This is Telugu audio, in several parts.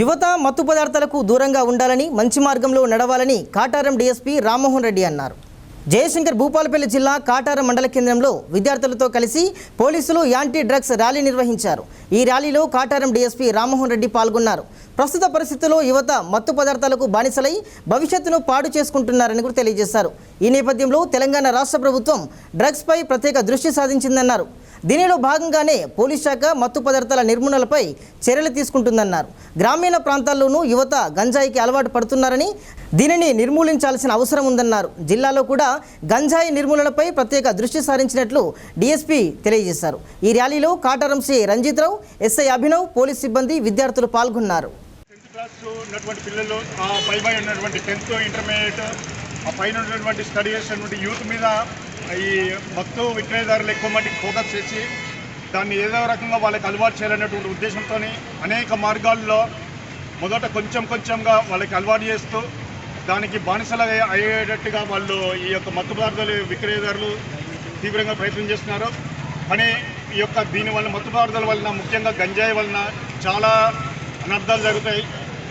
యువత మత్తు పదార్థాలకు దూరంగా ఉండాలని మంచి మార్గంలో నడవాలని కాటారం డీఎస్పీ రామ్మోహన్ రెడ్డి అన్నారు. జయశంకర్ భూపాలపల్లి జిల్లా కాటారం మండల కేంద్రంలో విద్యార్థులతో కలిసి పోలీసులు యాంటీ డ్రగ్స్ ర్యాలీ నిర్వహించారు. ఈ ర్యాలీలో కాటారం డీఎస్పీ రామ్మోహన్ రెడ్డి పాల్గొన్నారు. ప్రస్తుత పరిస్థితుల్లో యువత మత్తు పదార్థాలకు బానిసలై భవిష్యత్తును పాడు చేసుకుంటున్నారని కూడా తెలియజేశారు. ఈ నేపథ్యంలో తెలంగాణ రాష్ట్ర ప్రభుత్వం డ్రగ్స్పై ప్రత్యేక దృష్టి సాధించిందన్నారు. దీనిలో భాగంగానే పోలీస్ శాఖ మత్తు పదార్థాల నిర్మూలనపై చర్యలు తీసుకుంటుందన్నారు. గ్రామీణ ప్రాంతాల్లోనూ యువత గంజాయికి అలవాటు పడుతున్నారని, దీనిని నిర్మూలించాల్సిన అవసరం ఉందన్నారు. జిల్లాలో కూడా గంజాయి నిర్మూలనపై ప్రత్యేక దృష్టి సారించినట్లు డీఎస్పీ తెలియజేశారు. ఈ ర్యాలీలో కాటారం సి రంజిత్ రావు, ఎస్ఐ అభినవ్, పోలీస్ సిబ్బంది, విద్యార్థులు పాల్గొన్నారు. పైన ఉన్నటువంటి స్టడీ చేసినటువంటి యూత్ మీద ఈ మత్తు విక్రయదారులు ఎక్కువ మట్టికి ఫోకస్ చేసి దాన్ని ఏదో రకంగా వాళ్ళకి అలవాటు చేయాలనేటువంటి ఉద్దేశంతో అనేక మార్గాల్లో మొదట కొంచెంగా వాళ్ళకి అలవాటు చేస్తూ దానికి బానిసలు అయ్యేటట్టుగా వాళ్ళు ఈ యొక్క మత్తు పదార్థాలు విక్రయదారులు తీవ్రంగా ప్రయత్నం చేస్తున్నారు. కానీ ఈ యొక్క దీనివల్ల మత్తు పదార్థాల వలన, ముఖ్యంగా గంజాయి వలన చాలా అనర్థాలు జరుగుతాయి.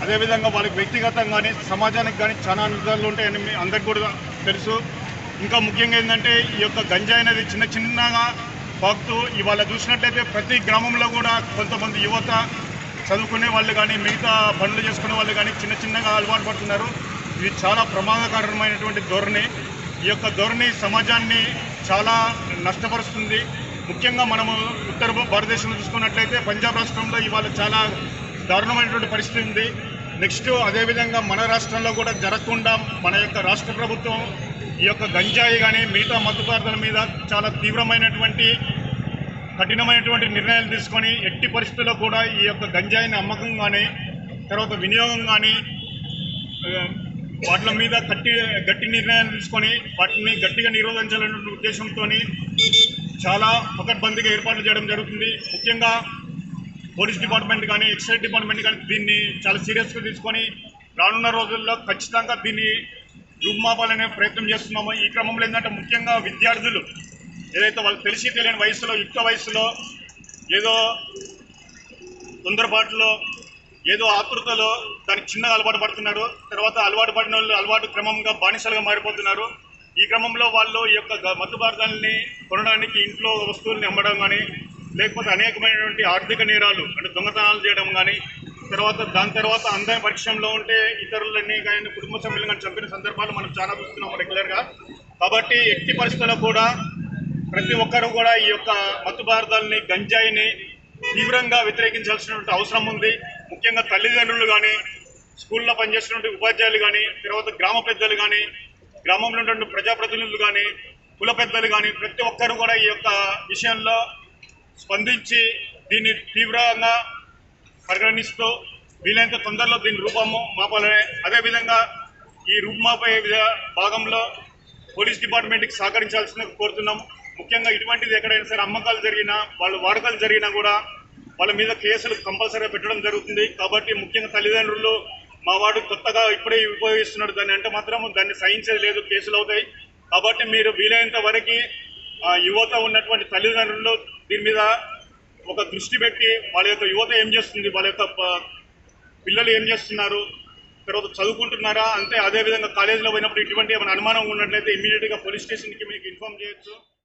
అదేవిధంగా వాళ్ళకి వ్యక్తిగతంగా కానీ సమాజానికి కానీ చాలా అనర్థాలు ఉంటాయని అందరికీ కూడా తెలుసు. ఇంకా ముఖ్యంగా ఏంటంటే ఈ యొక్క గంజాయి అనేది చిన్నగా పాకుతూ ఇవాళ చూసినట్లయితే ప్రతి గ్రామంలో కూడా కొంతమంది యువత చదువుకునే వాళ్ళు కానీ మిగతా పనులు చేసుకునే వాళ్ళు కానీ చిన్నగా అలవాటు పడుతున్నారు. ఇది చాలా ప్రమాదకరమైనటువంటి ధోరణి. ఈ యొక్క ధోరణి సమాజాన్ని చాలా నష్టపరుస్తుంది. ముఖ్యంగా మనము ఉత్తర భారతదేశంలో చూసుకున్నట్లయితే పంజాబ్ రాష్ట్రంలో ఇవాళ చాలా దారుణమైనటువంటి పరిస్థితి ఉంది. నెక్స్ట్ అదేవిధంగా మన రాష్ట్రంలో కూడా జరగకుండా మన యొక్క రాష్ట్ర ప్రభుత్వం ఈ యొక్క గంజాయి కానీ మిగతా మత్తు పదార్థాల మీద చాలా తీవ్రమైనటువంటి కఠినమైనటువంటి నిర్ణయాలు తీసుకొని ఎట్టి పరిస్థితుల్లో కూడా ఈ యొక్క గంజాయిని అమ్మకం కానీ తర్వాత వినియోగం కానీ వాటి మీద గట్టి నిర్ణయాలు తీసుకొని వాటిని గట్టిగా నిరోధించాలనే ఉద్దేశంతో చాలా పకడ్బందీగా ఏర్పాట్లు చేయడం జరుగుతుంది. ముఖ్యంగా పోలీస్ డిపార్ట్మెంట్ కానీ ఎక్సైజ్ డిపార్ట్మెంట్ కానీ దీన్ని చాలా సీరియస్గా తీసుకొని రానున్న రోజుల్లో ఖచ్చితంగా దీన్ని రూపుమాపాలనే ప్రయత్నం చేస్తున్నాము. ఈ క్రమంలో ఏంటంటే ముఖ్యంగా విద్యార్థులు ఏదైతే వాళ్ళు తెలిసి తెలియని వయసులో, యుక్త వయసులో ఏదో తొందరపాటులో ఏదో ఆతృతలో దానికి చిన్నగా అలవాటు పడుతున్నారు. తర్వాత అలవాటు పడిన వాళ్ళు అలవాటు క్రమంగా బానిసలుగా మారిపోతున్నారు. ఈ క్రమంలో వాళ్ళు ఈ యొక్క మత్తు పదార్థాలని కొనడానికి ఇంట్లో వస్తువుల్ని అమ్మడం కానీ, లేకపోతే అనేకమైనటువంటి ఆర్థిక నేరాలు అంటే దొంగతనాలు చేయడం కానీ, దాని తర్వాత అందరి పరిశ్రమలో ఉంటే ఇతరులని కానీ కుటుంబ సభ్యులను కానీ చంపిన సందర్భాలు మనం చాలా చూస్తున్నాం రెగ్యులర్గా. కాబట్టి ఎట్టి పరిస్థితుల్లో కూడా ప్రతి ఒక్కరూ కూడా ఈ యొక్క మత్తు పదార్థాలని, గంజాయిని తీవ్రంగా వ్యతిరేకించాల్సినటువంటి అవసరం ఉంది. ముఖ్యంగా తల్లిదండ్రులు కానీ, స్కూల్లో పనిచేస్తున్నటువంటి ఉపాధ్యాయులు కానీ, తర్వాత గ్రామ పెద్దలు కానీ, గ్రామంలో ఉన్నటువంటి ప్రజాప్రతినిధులు కానీ, కుల పెద్దలు కానీ ప్రతి ఒక్కరూ కూడా ఈ యొక్క విషయంలో స్పందించి దీన్ని తీవ్రంగా పరిగణిస్తూ వీలైనంత తొందరలో దీని రూపము మాపాలని, అదేవిధంగా ఈ రూపుమాపే భాగంలో పోలీస్ డిపార్ట్మెంట్కి సహకరించాల్సిన కోరుతున్నాం. ముఖ్యంగా ఇటువంటిది ఎక్కడైనా సరే అమ్మకాలు జరిగినా, వాళ్ళు వాడకాలు జరిగినా కూడా వాళ్ళ మీద కేసులు కంపల్సరీగా పెట్టడం జరుగుతుంది. కాబట్టి ముఖ్యంగా తల్లిదండ్రులు మా వాడు కొత్తగా ఇప్పుడే ఉపయోగిస్తున్నాడు దాన్ని అంటే మాత్రం దాన్ని సహించేది లేదు, కేసులు అవుతాయి. కాబట్టి మీరు వీలైనంత వరకు యువత ఉన్నటువంటి తల్లిదండ్రులు దీని మీద ఒక దృష్టి పెట్టి వాళ్ళ యొక్క యువత ఏం చేస్తుంది, వాళ్ళ యొక్క పిల్లలు ఏం చేస్తున్నారు, తర్వాత చదువుకుంటున్నారా అంటే అదేవిధంగా కాలేజీలో పోయినప్పుడు ఇటువంటి ఏమైనా అనుమానం ఉన్నట్లయితే ఇమీడియట్గా పోలీస్ స్టేషన్కి మీకు ఇన్ఫార్మ్ చేయొచ్చు.